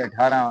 18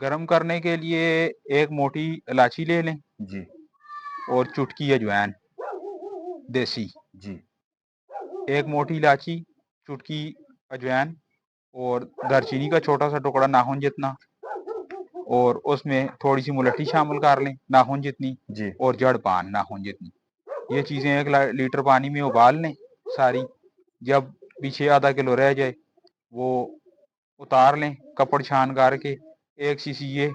گرم کرنے کے لیے ایک موٹی الائچی لے لیں جی اور چٹکی اجوائن دیسی، جی ایک موٹی الائچی، چٹکی اجوائن اور دار چینی کا چھوٹا سا ٹکڑا ناخن جتنا، اور اس میں تھوڑی سی ملٹھی شامل کر لیں ناخن جتنی، جی اور جڑ پان ناخن جتنی. یہ چیزیں 1 لیٹر پانی میں ابال لیں ساری. جب پیچھے آدھا کلو رہ جائے وہ اتار لیں کپڑ چھان کر کے. 1 cc یہ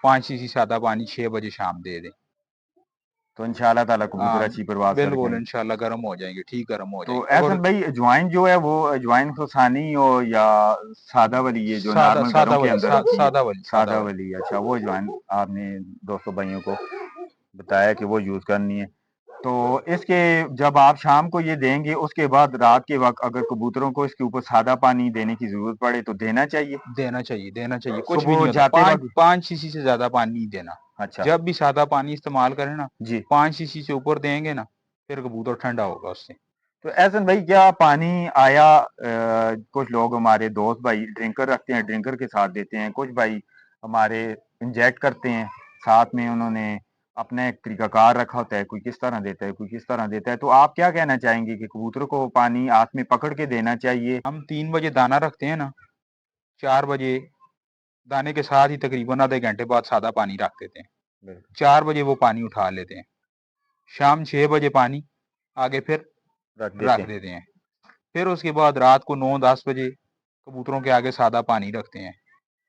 5 cc سادہ پانی 6 بجے شام دے دیں. تو انشاءاللہ تعالیٰ کبوتر ہاں اچھی پرواز کر کے بالکل آئیں. انشاءاللہ گرم ہو جائیں گے، ٹھیک گرم ہو جائیں تو گے. اگر احسن بھائی اجوائن جو ہے وہ اجوائن خرسانی ہو یا سادہ والی، یہ جو سادہ نارمل گھروں سادہ کے والی اندر ہوتی ہے؟ سادہ سادہ والی. والی. اچھا، وہ اجوائن آپ نے دوستوں بھائیوں کو بتایا کہ وہ یوز کرنی ہے. تو اس کے جب آپ شام کو یہ دیں گے، اس کے بعد رات کے وقت اگر کبوتروں کو اس کے اوپر سادہ پانی دینے کی ضرورت پڑے تو دینا چاہیے؟ دینا چاہیے، کچھ بھی صبح نہیں ہوتا. جاتے وقت؟ 5 cc سے زیادہ پانی نہیں دینا. اچھا جب بھی سادہ پانی استعمال کریں نا، جی. 5 cc سے اوپر دیں گے نا پھر کبوتر ٹھنڈا ہوگا اس سے. تو احسن بھائی کیا پانی آیا کچھ لوگ ہمارے دوست بھائی ڈرنکر رکھتے ہیں، ڈرنکر کے ساتھ دیتے ہیں، کچھ بھائی ہمارے انجیکٹ کرتے ہیں ساتھ میں، انہوں نے اپنا ایک طریقہ کار رکھا ہوتا ہے، کوئی کس طرح دیتا ہے، کوئی کس طرح دیتا ہے. تو آپ کیا کہنا چاہیں گے کہ کبوتر کو پانی ہاتھ میں پکڑ کے دینا چاہیے؟ ہم 3 بجے دانہ رکھتے ہیں نا، 4 بجے دانے کے ساتھ ہی تقریباً آدھے گھنٹے بعد سادہ پانی رکھ دیتے ہیں. 4 بجے وہ پانی اٹھا لیتے ہیں. شام 6 بجے پانی آگے پھر رکھ دیتے ہیں. پھر اس کے بعد رات کو 9-10 بجے کبوتروں کے آگے سادہ پانی رکھتے ہیں.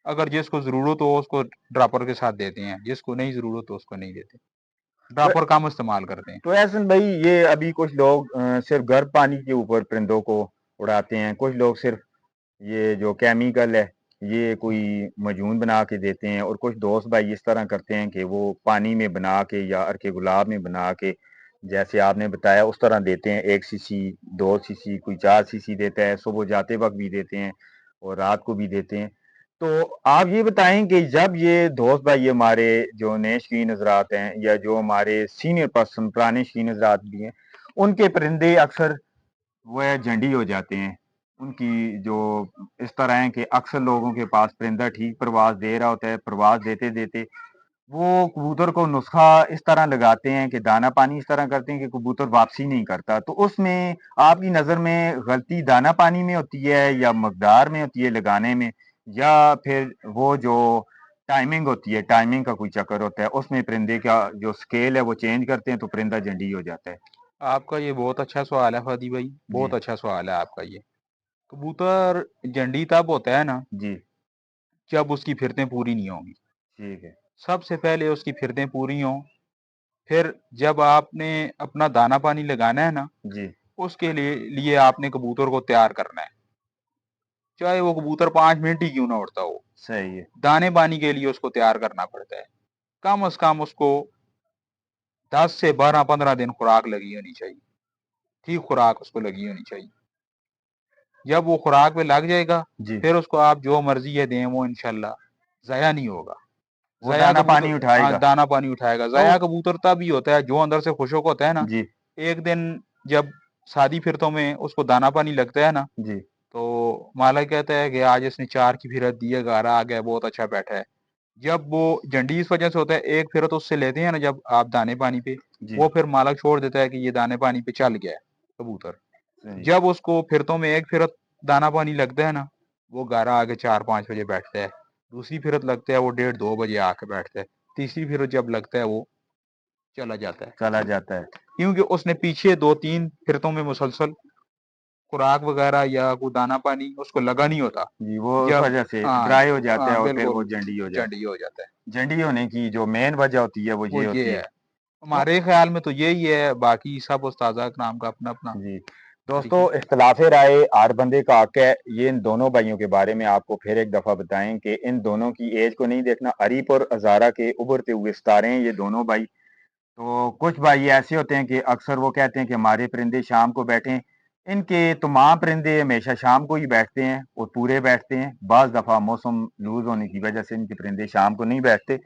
اگر جس کو ضرورت ہو اس کو ڈراپر کے ساتھ دیتے ہیں، جس کو نہیں ضرورت ہو اس کو نہیں دیتے. ڈراپر کم استعمال کرتے ہیں. تو احسن بھائی یہ ابھی کچھ لوگ صرف گرم پانی کے اوپر پرندوں کو اڑاتے ہیں، کچھ لوگ صرف یہ جو کیمیکل ہے یہ کوئی مجون بنا کے دیتے ہیں، اور کچھ دوست بھائی اس طرح کرتے ہیں کہ وہ پانی میں بنا کے یا ارکے گلاب میں بنا کے جیسے آپ نے بتایا اس طرح دیتے ہیں. 1 cc 2 cc، کوئی 4 cc دیتا ہے، صبح جاتے وقت بھی دیتے ہیں اور رات کو بھی دیتے ہیں. تو آپ یہ بتائیں کہ جب یہ دوست بھائی ہمارے جو نئے شوقین حضرات ہیں یا جو ہمارے سینئر پرسن پرانے شوقین حضرات بھی ہیں، ان کے پرندے اکثر وہ جھنڈی ہو جاتے ہیں، ان کی جو اس طرح ہیں کہ اکثر لوگوں کے پاس پرندہ ٹھیک پرواز دے رہا ہوتا ہے، پرواز دیتے دیتے وہ کبوتر کو نسخہ اس طرح لگاتے ہیں کہ دانہ پانی اس طرح کرتے ہیں کہ کبوتر واپسی نہیں کرتا. تو اس میں آپ کی نظر میں غلطی دانہ پانی میں ہوتی ہے یا مقدار میں ہوتی ہے لگانے میں، یا پھر وہ جو ٹائمنگ ہوتی ہے، ٹائمنگ کا کوئی چکر ہوتا ہے، اس میں پرندے کا جو سکیل ہے وہ چینج کرتے ہیں تو پرندہ جھنڈی ہو جاتا ہے؟ آپ کا یہ بہت اچھا سوال ہے فادی بھائی، جی بہت اچھا سوال ہے آپ کا. یہ کبوتر جنڈی تب ہوتا ہے نا جی جب اس کی پھرتیں پوری نہیں ہوں گی. ٹھیک ہے. سب سے پہلے اس کی پھرتیں پوری ہوں، پھر جب آپ نے اپنا دانہ پانی لگانا ہے نا جی اس کے لیے آپ نے کبوتر کو تیار کرنا ہے. چاہے وہ کبوتر 5 منٹ ہی کیوں نہ اڑتا ہو، صحیح ہے. دانے پانی کے لیے اس کو تیار کرنا پڑتا ہے. کم از کم اس کو 10 سے 12-15 دن خوراک لگی ہونی چاہیے، ٹھیک خوراک اس کو لگی ہونی چاہیے. جب وہ خوراک پہ لگ جائے گا جی پھر اس کو آپ جو مرضی ہے دیں، وہ انشاءاللہ ضائع نہیں ہوگا. وہ ضائع دانہ کبوتر پانی اٹھائے گا. دانا پانی اٹھائے گا. تو ضائع کبوتر تب ہی ہوتا ہے جو اندر سے خشک ہوتا ہے نا. جی ایک دن جب سادی پھرتوں میں اس کو دانا پانی لگتا ہے نا جی تو مالا کہتا ہے کہ آج اس نے 4 کی پھرت دی ہے، گارا آ گیا، بہت اچھا بیٹھا ہے. جب وہ جنڈی اس وجہ سے ہوتا ہے، ایک پھرت اس سے لیتے ہیں نا جب آپ دانے پانی پہ، جی وہ پھر مالک چھوڑ دیتا ہے کہ یہ دانے پانی پہ چل گیا ہے کبوتر. صحیح. جب اس کو پھرتوں میں ایک پھرت دانا پانی لگتا ہے نا وہ گارا آ کے 4-5 بجے بیٹھتا ہے. دوسری پھرت لگتا ہے وہ 1:30-2 بجے آ کے بیٹھتا ہے. تیسری پھرت جب لگتا ہے وہ چلا جاتا ہے، چلا جاتا ہے. کیونکہ اس نے پیچھے 2-3 پھرتوں میں مسلسل خوراک وغیرہ یا کوئی دانا پانی اس کو لگا نہیں ہوتا. جی وہ اس جب وجہ سے ہاں ڈرائی ہو جاتا ہے اور پھر بالکل وہ جھنڈی ہو جاتا جنڈی ہو جاتا ہے. ہے. جھنڈی ہونے کی جو مین وجہ ہوتی ہے وہ یہ ہوتی ہے. تو ہمارے خیال میں تو یہی ہے، باقی سب استاذہ کرام کا اپنا اپنا جی طریقہ دوستو، اختلاف رائے ہر بندے کا حق ہے. یہ ان دونوں بھائیوں کے بارے میں آپ کو پھر ایک دفعہ بتائیں کہ ان دونوں کی ایج کو نہیں دیکھنا. اریپ اور ہزارہ کے ابھرتے ہوئے ستارے ہیں یہ دونوں بھائی. تو کچھ بھائی ایسے ہوتے ہیں کہ اکثر وہ کہتے ہیں کہ ہمارے پرندے شام کو بیٹھیں. ان کے تمام پرندے ہمیشہ شام کو ہی بیٹھتے ہیں اور پورے بیٹھتے ہیں. بعض دفعہ موسم لوز ہونے کی وجہ سے ان کے پرندے شام کو نہیں بیٹھتے.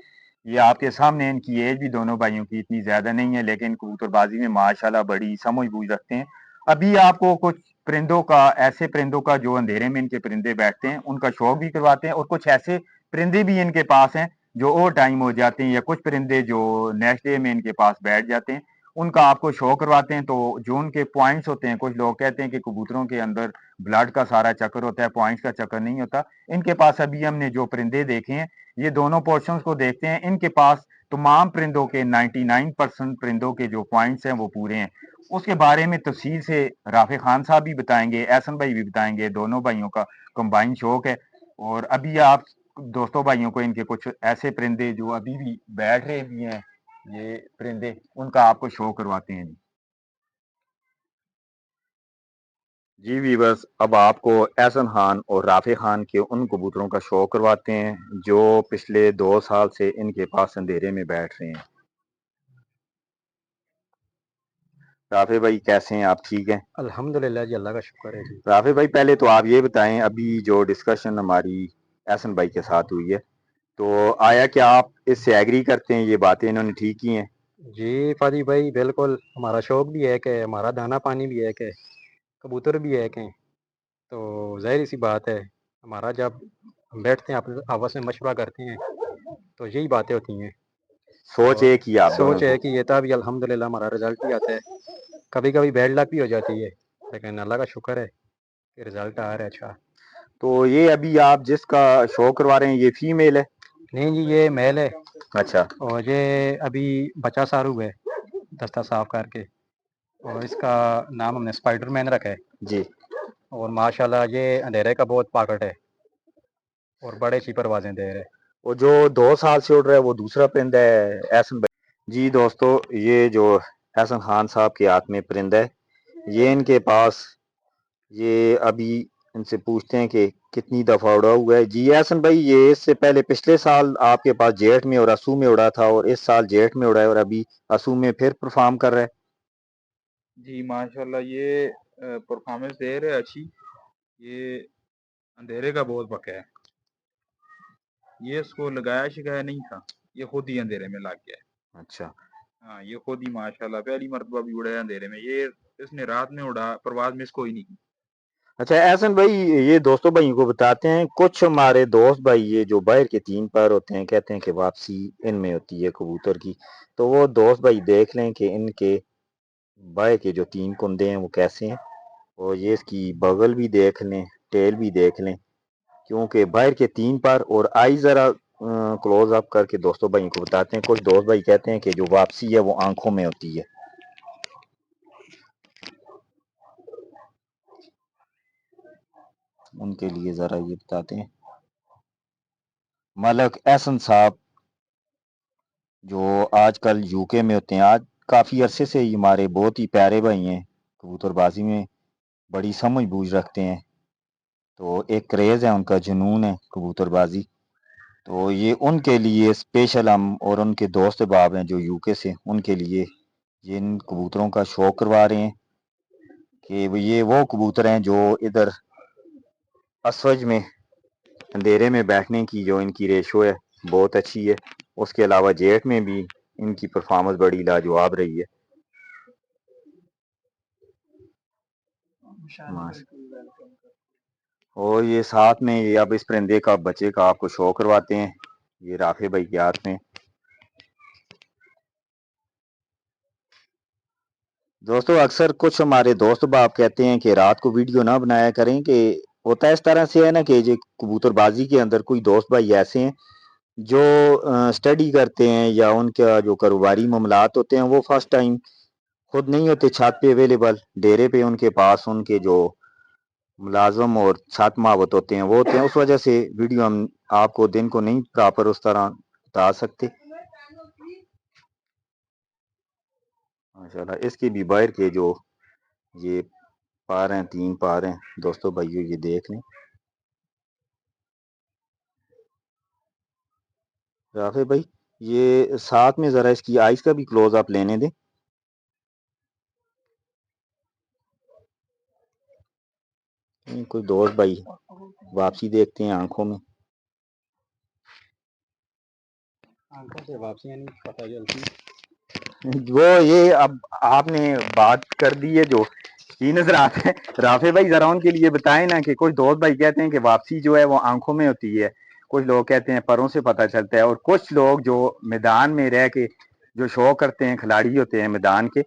یہ آپ کے سامنے ان کی ایج بھی دونوں بھائیوں کی اتنی زیادہ نہیں ہے، لیکن کبوتر بازی میں ماشاءاللہ بڑی سمجھ بوجھ رکھتے ہیں. ابھی آپ کو کچھ پرندوں کا، ایسے پرندوں کا جو اندھیرے میں ان کے پرندے بیٹھتے ہیں ان کا شوق بھی کرواتے ہیں، اور کچھ ایسے پرندے بھی ان کے پاس ہیں جو اوور ٹائم ہو جاتے ہیں، یا کچھ پرندے جو نیکسٹ ڈے میں ان کے پاس بیٹھ جاتے ہیں، ان کا آپ کو شو کرواتے ہیں۔ تو جو ان کے پوائنٹس ہوتے ہیں، کچھ لوگ کہتے ہیں کہ کبوتروں کے اندر بلڈ کا سارا چکر ہوتا ہے، پوائنٹس کا چکر نہیں ہوتا۔ ان کے پاس ابھی ہم نے جو پرندے دیکھے ہیں، یہ دونوں پورشنز کو دیکھتے ہیں، ان کے پاس تمام پرندوں کے 99% پرندوں کے جو پوائنٹس ہیں وہ پورے ہیں۔ اس کے بارے میں تفصیل سے رافع خان صاحب بھی بتائیں گے، احسن بھائی بھی بتائیں گے، دونوں بھائیوں کا کمبائن شوق ہے۔ اور ابھی آپ دوستوں بھائیوں کو ان کے کچھ ایسے پرندے جو ابھی بھی بیٹھ رہے بھی ہیں، یہ پرندے، ان کا آپ کو شو کرواتے ہیں۔ جی ویورز، اب آپ کو احسن خان اور رافع خان کے ان کبوتروں کا شو کرواتے ہیں جو پچھلے 2 سال سے ان کے پاس اندھیرے میں بیٹھ رہے ہیں۔ رافع بھائی کیسے ہیں آپ؟ ٹھیک ہیں؟ الحمدللہ جی، اللہ کا شکر ہے جی۔ رافع بھائی پہلے تو آپ یہ بتائیں، ابھی جو ڈسکشن ہماری احسن بھائی کے ساتھ ہوئی ہے، تو آیا کیا آپ اس سے ایگری کرتے ہیں یہ باتیں انہوں نے ٹھیک کی ہیں؟ جی فادی بھائی، بالکل ہمارا شوق بھی ہے کہ ہمارا دانا پانی بھی ہے کہ کبوتر بھی ہے کہ، تو ظاہر سی بات ہے ہمارا جب ہم بیٹھتے ہیں آپس میں مشورہ کرتے ہیں تو یہی باتیں ہوتی ہیں۔ سوچ ایک ہی آپ دونوں سوچ ہے کہ یہ تھا بھی الحمدللہ ہمارا رزلٹ بھی آتا ہے، کبھی کبھی بیڈ لک بھی ہو جاتی ہے، لیکن اللہ کا شکر ہے کہ رزلٹ آ رہا ہے اچھا۔ تو یہ ابھی آپ جس کا شو کروا رہے ہیں یہ فیمیل ہے؟ نہیں جی، یہ میل ہے، اچھا، اور یہ ابھی بچہ سارو ہے دستہ صاف کر کے، اور اس کا نام ہم نے اسپائڈر مین رکھا ہے جی۔ اور ماشاءاللہ یہ اندھیرے کا بہت پاکٹ ہے اور بڑے اچھی پروازیں دے رہے۔ وہ جو 2 سال سے اڑ رہا ہے وہ دوسرا پرندہ ہے احسن بھائی؟ جی دوستو، یہ جو احسن خان صاحب کے ہاتھ میں پرندہ ہے، یہ ان کے پاس، یہ ابھی ان سے پوچھتے ہیں کہ کتنی دفعہ اڑا ہوا ہے۔ جی احسن بھائی، یہ اس سے پہلے پچھلے سال آپ کے پاس جیٹھ میں اور اسو میں اڑا تھا، اور اس سال جیٹھ میں اڑا ہے اور ابھی اسو میں پھر پرفارم کر رہا ہے۔ جی ماشاءاللہ، یہ پرفارمنس دے رہے اچھی، یہ اندھیرے کا بہت پکا ہے، یہ اس کو لگایا شگایا نہیں تھا، یہ خود ہی اندھیرے میں لگ گیا ہے۔ اچھا، ہاں، یہ خود ہی ماشاءاللہ پہلی مرتبہ بھی اڑا ہے اندھیرے میں، یہ اس نے رات میں اڑا، پرواز مس کوئی نہیں کی۔ اچھا احسن بھائی، یہ دوستوں بھائیوں کو بتاتے ہیں، کچھ ہمارے دوست بھائی یہ جو باہر کے 3 پر ہوتے ہیں کہتے ہیں کہ واپسی ان میں ہوتی ہے کبوتر کی، تو وہ دوست بھائی دیکھ لیں کہ ان کے باہر کے جو 3 کندے ہیں وہ کیسے ہیں، اور یہ اس کی بغل بھی دیکھ لیں، ٹیل بھی دیکھ لیں، کیونکہ باہر کے 3 پر، اور آئی ذرا کلوز اپ کر کے دوستوں بھائیوں کو بتاتے ہیں۔ کچھ دوست بھائی کہتے ہیں کہ جو واپسی ہے وہ آنکھوں میں ہوتی ہے۔ ان کے لیے ذرا یہ بتاتے ہیں۔ ملک احسن صاحب جو آج کل یو کے میں ہوتے ہیں، آج کافی عرصے سے ہی ہمارے بہت ہی پیارے بھائی ہیں، کبوتر بازی میں بڑی سمجھ بوجھ رکھتے ہیں، تو ایک کریز ہے ان کا، جنون ہے کبوتر بازی، تو یہ ان کے لیے اسپیشل ہم اور ان کے دوست باب ہیں جو یو کے سے، ان کے لیے یہ ان کبوتروں کا شوق کروا رہے ہیں کہ یہ وہ کبوتر ہیں جو ادھر اسوج میں اندھیرے میں بیٹھنے کی جو ان کی ریشو ہے بہت اچھی ہے، اس کے علاوہ جیٹ میں بھی ان کی پرفارمنس بڑی لاجواب رہی ہے۔ اور یہ ساتھ میں یہ اب اس پرندے کا بچے کا آپ کو شو کرواتے ہیں، یہ رافع بھائی کے ہاتھ میں۔ دوستو اکثر کچھ ہمارے دوست باپ کہتے ہیں کہ رات کو ویڈیو نہ بنایا کریں، کہ ہوتا اس طرح سے ہے نا کہ یہ کبوتر بازی کے اندر کوئی دوست بھائی ایسے ہیں جو اسٹڈی کرتے ہیں یا ان کا جو کاروباری معاملات ہوتے ہیں وہ فرسٹ ٹائم خود نہیں ہوتے چھت پہ اویلیبل، ڈیرے پہ ان کے پاس ان کے جو ملازم اور چھت ماوت ہوتے ہیں وہ ہوتے ہیں، اس وجہ سے ویڈیو ہم آپ کو دن کو نہیں پراپر اس طرح بتا سکتے۔ ماشاءاللہ اس کے بھی باہر کے جو یہ پار ہیں، 3 پار ہیں دوستوں بھائیو، یہ دیکھ لیں۔ رافع بھائی یہ ساتھ میں ذرا اس کی آئز کا بھی کلوز اپ لینے دیں۔ کوئی دوست بھائی واپسی دیکھتے ہیں آنکھوں میں، آنکھوں سے واپسی نہیں پتہ چلتی۔ وہ یہ اب آپ نے بات کر دی ہے جو کی نظر آتے ہیں، رافع بھائی ذرا ان کے لیے بتائیں نا کہ کچھ دوست بھائی کہتے ہیں کہ واپسی جو ہے وہ آنکھوں میں ہوتی ہے، کچھ لوگ کہتے ہیں پروں سے پتہ چلتا ہے، اور کچھ لوگ جو میدان میں رہ کے جو شو کرتے ہیں، کھلاڑی ہوتے ہیں میدان کے،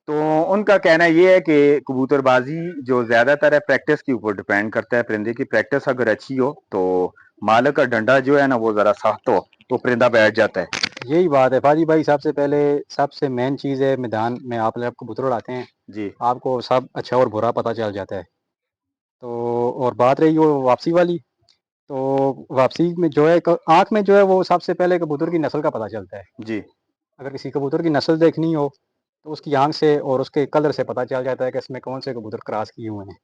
تو ان کا کہنا یہ ہے کہ کبوتر بازی جو زیادہ تر ہے پریکٹس کے اوپر ڈپینڈ کرتا ہے. پرندے کی پریکٹس اگر اچھی ہو تو مالک کا ڈنڈا جو ہے نا وہ ذرا سخت ہو تو پرندہ بیٹھ جاتا ہے. یہی بات ہے فادی بھائی، سب سے پہلے سب سے مین چیز ہے میدان میں آپ جب کبوتر اڑاتے ہیں جی آپ کو سب اچھا اور برا پتہ چل جاتا ہے. تو اور بات رہی وہ واپسی والی، تو واپسی میں جو ہے آنکھ میں جو ہے وہ سب سے پہلے کبوتر کی نسل کا پتہ چلتا ہے. جی اگر کسی کبوتر کی نسل دیکھنی ہو تو اس کی آنکھ سے اور اس کے کلر سے پتہ چل جاتا ہے کہ اس میں کون سے کبوتر کراس کیے ہوئے ہیں.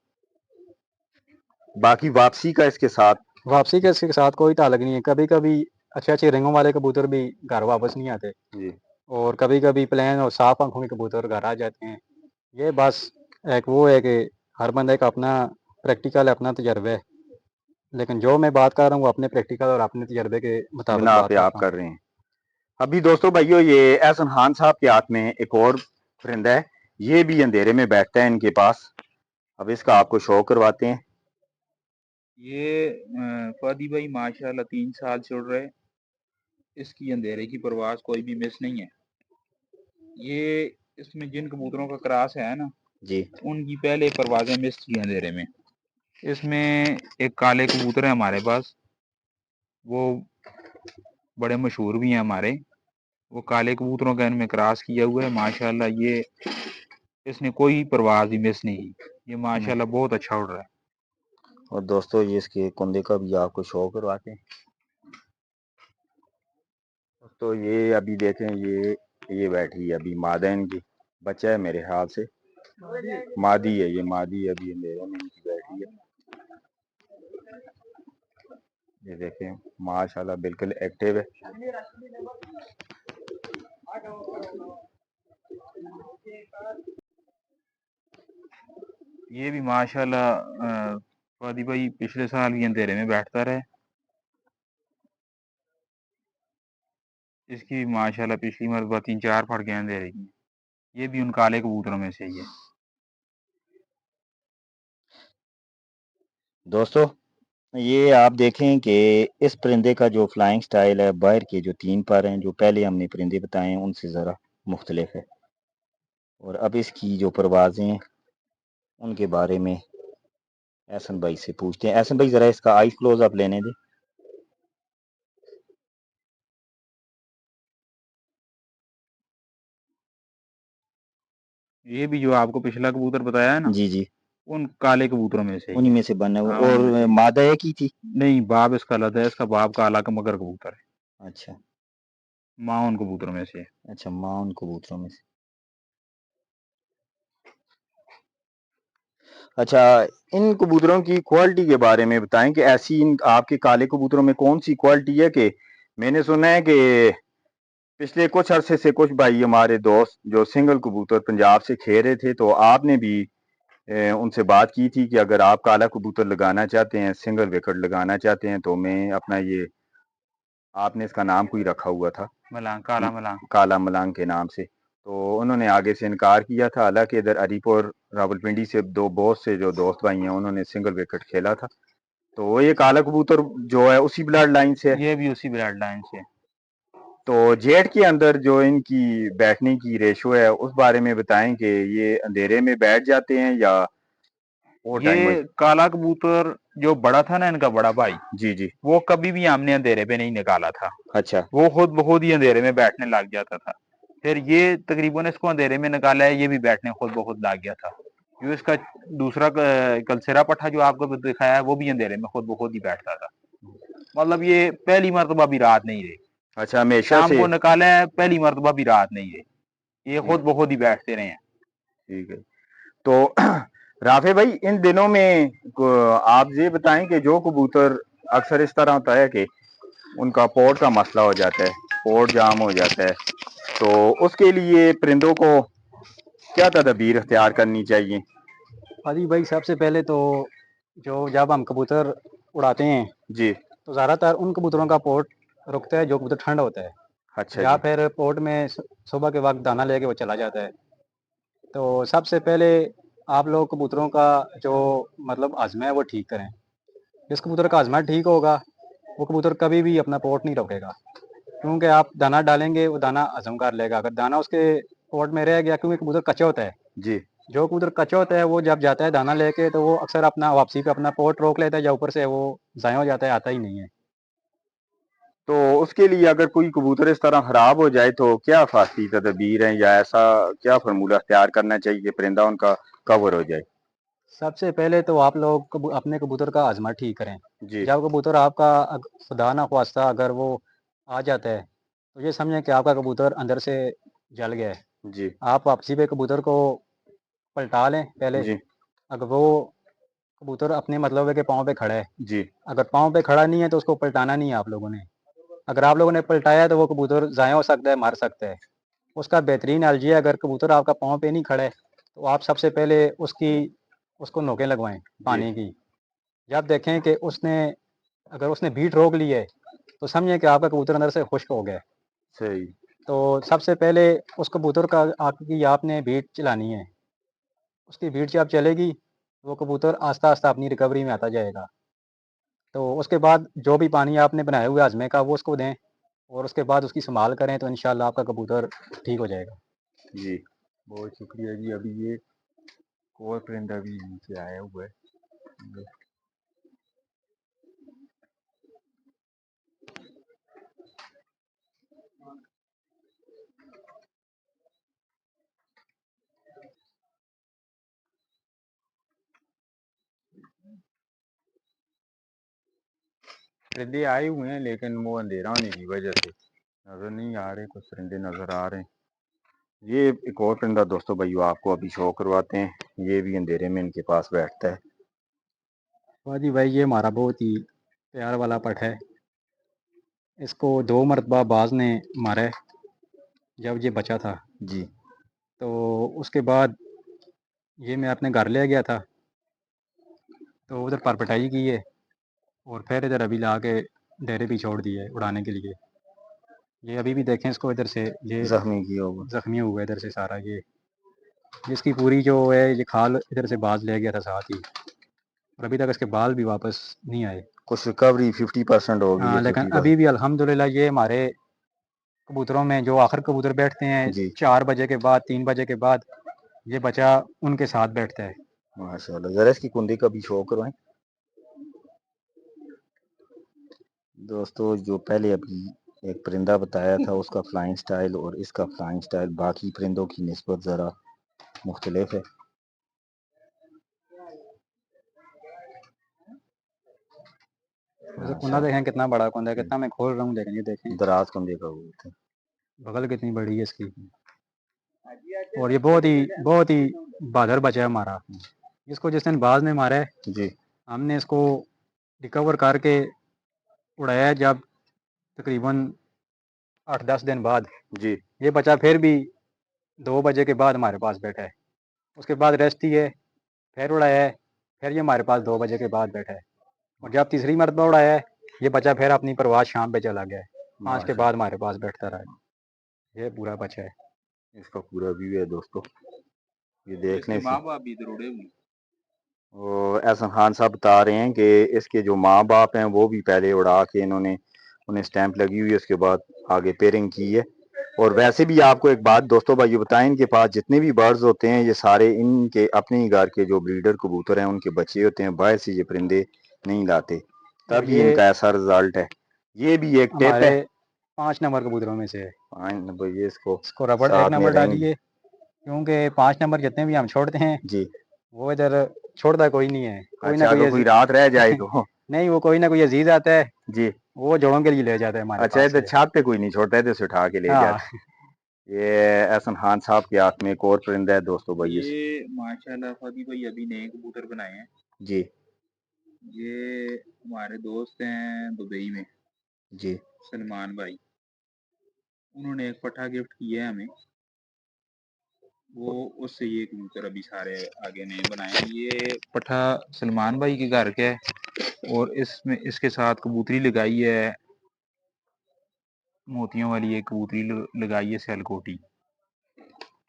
باقی واپسی کا اس کے ساتھ واپسی کے اس کے ساتھ کوئی تعلق نہیں ہے. کبھی کبھی اچھے اچھے رنگوں والے کبوتر بھی گھر واپس نہیں آتے، جی اور کبھی کبھی پلین اور صاف آنکھوں کے کبوتر گھر آ جاتے ہیں. یہ بس ایک وہ ہے کہ ہر بندے کا اپنا پریکٹیکل ہے، اپنا تجربہ ہے، لیکن جو میں بات کر رہا ہوں وہ اپنے پریکٹیکل اور اپنے تجربے کے مطابق بنا بات پہ کر آپ رہا ہوں. کر رہے ہیں. ابھی دوستو بھائیو یہ احسن خان صاحب کے ہاتھ میں ایک اور پرندہ ہے، یہ بھی اندھیرے میں بیٹھتا ہے ان کے پاس. اب اس کا آپ کو شو کرواتے ہیں. یہ فادی بھائی ماشاءاللہ 3 سال سے اڑ رہے، اس کی اندھیرے کی پرواز کوئی بھی مس نہیں ہے. یہ اس میں جن کبوتروں کا کراس ہے نا جی ان کی پہلے پروازیں مس کی اندھیرے میں. اس میں ایک کالے کبوتر ہے ہمارے پاس، وہ بڑے مشہور بھی ہیں ہمارے. وہ کالے کبوتروں کا ان میں کراس کیا ہوا ہے. ماشاءاللہ یہ اس نے کوئی پرواز ہی مس نہیں کی. یہ ماشاءاللہ بہت اچھا اڑ رہا ہے. اور دوستو یہ اس کے کندے کا بھی آپ کو شو کرواتے ہیں. تو یہ ابھی دیکھیں یہ بیٹھی ہے ابھی مادہ ان کی بچہ ہے میرے خیال سے، مادی ہے، یہ مادی ابھی اندھیرے میں ان کی بیٹھی ہے. یہ دیکھیں ماشاءاللہ بالکل ایکٹیو ہے. یہ بھی ماشاءاللہ فادی بھائی پچھلے سال بھی اندھیرے میں بیٹھتا رہے. اس کی ماشاءاللہ پچھلی مرتبہ 3-4 پھڑ گئے اندھیرے کی. یہ بھی ان کالے کبوتروں میں سے ہی ہے. دوستو یہ آپ دیکھیں کہ اس پرندے کا جو فلائنگ سٹائل ہے باہر کے جو 3 پر ہیں جو پہلے ہم نے پرندے بتائے ہیں ان سے ذرا مختلف ہے. اور اب اس کی جو پروازیں ہیں ان کے بارے میں احسن بھائی سے پوچھتے ہیں. احسن بھائی ذرا اس کا آئی کلوز اپ لینے دیں. یہ بھی جو آپ کو پچھلا کبوتر بتایا ہے نا جی جی ان کالے کبوتروں میں سے ہی انہی ہے. میں سے بنا ہوا. ہاں، ان میں اور سے مادہ ایک ہی تھی؟ نہیں، باپ اس کا الگ ہے. اس کا باپ کالا کا مگر کبوتر ہے، اچھا ماں ان کبوتروں میں سے ہے. اچھا ماں ان کبوتروں میں سے. اچھا ان کبوتروں کی کوالٹی کے بارے میں بتائیں کہ ایسی آپ کے کالے کبوتروں میں کون سی کوالٹی ہے کہ میں نے سنا ہے کہ پچھلے کچھ عرصے سے کچھ بھائی ہمارے دوست جو سنگل کبوتر پنجاب سے کھیل رہے تھے تو آپ نے بھی ان سے بات کی تھی کہ اگر آپ کالا کبوتر لگانا چاہتے ہیں، سنگل وکٹ لگانا چاہتے ہیں تو میں اپنا یہ آپ نے اس کا نام کوئی رکھا ہوا تھا ملانگ، کالا ملانگ. کالا ملانگ کے نام سے، تو انہوں نے آگے سے انکار کیا تھا. حالانکہ ادھر علی پور راولپنڈی سے بہت سے جو دوست بھائی ہیں انہوں نے سنگل وکٹ کھیلا تھا. تو یہ کالا کبوتر جو ہے اسی بلڈ لائن سے ہے. یہ بھی اسی بلڈ لائن سے. تو جیٹ کے اندر جو ان کی بیٹھنے کی ریشو ہے اس بارے میں بتائیں کہ یہ اندھیرے میں بیٹھ جاتے ہیں یا اور ٹائم یہ کالا کبوتر جو بڑا تھا نا ان کا بڑا بھائی، جی جی وہ کبھی بھی ہم نے اندھیرے پہ نہیں نکالا تھا. اچھا وہ خود بخود ہی اندھیرے میں بیٹھنے لگ جاتا تھا. پھر یہ تقریباً اس کو اندھیرے میں نکالا ہے، یہ بھی بیٹھنے خود بخود لگ گیا تھا. جو اس کا دوسرا کلسرا پٹھا جو آپ کو دکھایا ہے وہ بھی اندھیرے میں خود بخود ہی بیٹھتا تھا. مطلب یہ پہلی مرتبہ بھی رات نہیں رہی. اچھا ہمیشہ شام سے کو نکالا ہے، پہلی مرتبہ بھی رات نہیں رہی. یہ خود بخود ہی بیٹھتے رہے ہیں. ٹھیک ہے. تو رافع بھائی ان دنوں میں آپ یہ بتائیں کہ جو کبوتر اکثر اس طرح ہوتا ہے کہ ان کا پورٹ کا مسئلہ ہو جاتا ہے، پورٹ جام ہو جاتا ہے، تو اس کے لیے پرندوں کو کیا تدابیر اختیار کرنی چاہیے؟ فادی بھائی سب سے پہلے تو جب ہم کبوتر اڑاتے ہیں جی تو زیادہ تر ان کبوتروں کا پورٹ رکتا ہے جو کبوتر ٹھنڈ ہوتا ہے، اچھا یا جی پھر پورٹ میں صبح کے وقت دانہ لے کے وہ چلا جاتا ہے. تو سب سے پہلے آپ لوگ کبوتروں کا جو مطلب ہاضمہ ہے وہ ٹھیک کریں. جس کبوتر کا ہاضمہ ٹھیک ہوگا وہ کبوتر کبھی بھی اپنا پوٹ نہیں روکے گا، کیونکہ آپ دانا ڈالیں گے وہ دانا ہضم کر لے گا. اگر دانا اس کے پوٹ میں رہ گیا، کیونکہ کبوتر کچا ہوتا ہے، جی جو کبوتر کچا ہوتا ہے وہ جب جاتا ہے دانا لے کے تو وہ اکثر اپنا واپسی پہ اپنا پوٹ روک لیتا ہے، یا اوپر سے وہ ضائع ہو جاتا ہے، آتا ہی نہیں ہے. تو اس کے لیے اگر کوئی کبوتر اس طرح خراب ہو جائے تو کیا خاصی تدابیر ہیں، یا ایسا کیا فارمولہ اختیار کرنا چاہیے کہ پرندہ ان کا کور ہو جائے؟ سب سے پہلے تو آپ لوگ اپنے کبوتر کا ہاضمہ ٹھیک کریں. جی جب کبوتر آپ کا خدا نہ خواستہ اگر وہ آ جاتا ہے تو یہ سمجھیں کہ آپ کا کبوتر اندر سے جل گیا ہے. جی آپ واپسی پہ کبوتر کو پلٹا لیں پہلے. جی اگر وہ کبوتر اپنے مطلب ہے کہ پاؤں پہ کھڑا ہے، جی اگر پاؤں پہ کھڑا نہیں ہے تو اس کو پلٹانا نہیں ہے آپ لوگوں نے. اگر آپ لوگوں نے پلٹایا تو وہ کبوتر ضائع ہو سکتا ہے، مر سکتا ہے. اس کا بہترین حل یہ ہے، اگر کبوتر آپ کا پاؤں پہ نہیں کھڑا ہے تو آپ سب سے پہلے اس کو نوکیں لگوائیں جی پانی کی. جب دیکھیں کہ اگر اس نے بیٹ روک لی ہے تو سمجھیں کہ آپ کا کبوتر اندر سے خشک ہو گیا ہے. صحیح. تو سب سے پہلے اس کبوتر کا آپ نے بیٹ چلانی ہے. اس کی بیٹ جب چلے گی وہ کبوتر آہستہ آہستہ اپنی ریکوری میں آتا جائے گا. تو اس کے بعد جو بھی پانی آپ نے بنائے ہوئے ہاضمے کا وہ اس کو دیں، اور اس کے بعد اس کی سنبھال کریں تو انشاءاللہ آپ کا کبوتر ٹھیک ہو جائے گا. جی بہت شکریہ جی. ابھی یہ اور پرندہ بھی نیچے آیا ہوا ہے. پرندے آئے ہوئے ہیں لیکن وہ اندھیرا ہونے کی وجہ سے نظر نہیں آ رہے. کچھ پرندے نظر آ رہے ہیں. یہ ایک اور پرندہ دوستوں بھائیو آپ کو ابھی شو کرواتے ہیں. یہ بھی اندھیرے میں ان کے پاس بیٹھتا ہے. جی بھائی یہ ہمارا بہت ہی پیار والا پٹ ہے. اس کو 2 مرتبہ باز نے مارا ہے جب یہ بچا تھا. جی تو اس کے بعد یہ میں اپنے گھر لے گیا تھا تو ادھر پرپٹائی کی ہے، اور پھر ادھر ابھی لا کے ڈیرے بھی چھوڑ دی ہے اڑانے کے لیے. یہ ابھی بھی دیکھیں اس کو ادھر سے یہ زخمی کیا ہوگا. زخمی ہوا ہے ادھر سے سارا. یہ جس کی پوری جو ہے یہ کھال ادھر سے باز لے گیا تھا ساتھ ہی، اور ابھی تک اس کے بال بھی واپس نہیں آئے. کچھ ریکوری 50% ہوگی ہے. لیکن ابھی بھی الحمدللہ یہ ہمارے کبوتروں میں جو آخر کبوتر بیٹھتے ہیں جی 4 بجے کے بعد 3 بجے کے بعد، یہ بچہ ان کے ساتھ بیٹھتا ہے. ماشاء اللہ. ذرا اس کی کندھی کا بھی شو کروائیں دوستو. جو پہلے ابھی ایک پرندہ بتایا تھا اس کا فلائنگ سٹائل اور اس کا فلائنگ سٹائل باقی پرندوں کی نسبت ذرا مختلف ہے. کندا دیکھیں کتنا بڑا کندا ہے، کتنا میں کھول رہا ہوں دیکھیں. یہ دیکھیں دراز کندھے کا وہ تھا. بغل کتنی بڑی ہے اس کی. اور یہ بہت ہی بہادر بچہ ہے ہمارا. اس کو جس دن باز نے مارا ہے جی ہم نے اس کو ریکور کر کے اڑایا ہے جب تقریباً 8-10 دن بعد. جی یہ بچہ پھر بھی 2 بجے کے بعد ہمارے پاس بیٹھا ہے. اس کے بعد ریسٹ ہی ہے، پھر اڑایا ہے، پھر یہ ہمارے پاس 2 بجے کے بعد بیٹھا ہے. اور جب تیسری مرتبہ اڑایا ہے یہ بچہ پھر اپنی پرواز شام پہ چلا گیا ہے. 5 کے بعد ہمارے پاس بیٹھتا رہا ہے. یہ پورا بچہ ہے. اس کا پورا ویو ہے دوستو. یہ دیکھنے سے ماں باپ بھی ادھر اڑے ہوئے. احسن خان صاحب بتا رہے ہیں کہ اس کے جو ماں باپ ہیں وہ بھی پہلے اڑا کے انہیں سٹیمپ لگی ہوئی ہے، اس کے بعد آگے پیرنگ کی ہے. اور ویسے بھی آپ کو ایک بات دوستو بھائی بتائیں، ان کے پاس جتنے بھی برڈز ہوتے ہیں یہ سارے ان کے اپنے ہی گھر کے جو بریڈر کبوتر ہیں ان کے بچے ہوتے ہیں. باہر سے یہ پرندے نہیں لاتے، اور تبھی ان یہ کا ایسا رزلٹ ہے. یہ بھی ایک ٹپ ہمارے ہے. 5 نمبر کبوتروں میں سے ہے. 5 نمبر یہ اس کو ربڑ 1 ساتھ میں نمبر رنگ ڈالیے، کیونکہ 5 نمبر جتنے بھی ہم چھوڑتے ہیں جی وہ ادھر چھوڑتا کوئی نہیں ہے. اچھا اگر کوئی رات رہ جائے تو نہیں، وہ کوئی نہ کوئی عزیز آتا ہے جی وہ جوڑوں کے لیے لے جاتا ہے ہمارے اچھا پاس ادھر سے. چھت پہ کوئی نہیں چھوڑتا، ادھر سے اٹھا کے لے ہاں جاتے. یہ احسن خان صاحب کے ہاتھ میں ایک اور پرندہ ہے دوستو بھائی. یہ ماشاءاللہ فادی بھائی ابھی نئے کبوتر بنائے ہیں. جی یہ ہمارے دوست ہیں دبئی میں، جی سلمان بھائی. انہوں نے ایک پٹھا گفٹ کیا ہے ہمیں، وہ اس سے یہ کبوتر ابھی سارے آگے نئے بنائے ہیں. یہ پٹھا سلمان بھائی کے گھر کے ہے، اور اس کے ساتھ کبوتری لگائی ہے موتیوں والی. ایک کبوتری لگائی ہے سیل کوٹی.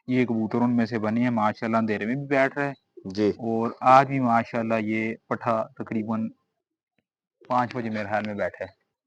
یہ کبوتر ان میں سے بنے ہیں. ماشاءاللہ اندھیرے میں بھی بیٹھ رہا ہے، جی اور آج بھی ماشاءاللہ یہ پٹھا تقریباً 5 بجے میرے خیال میں بیٹھا ہے.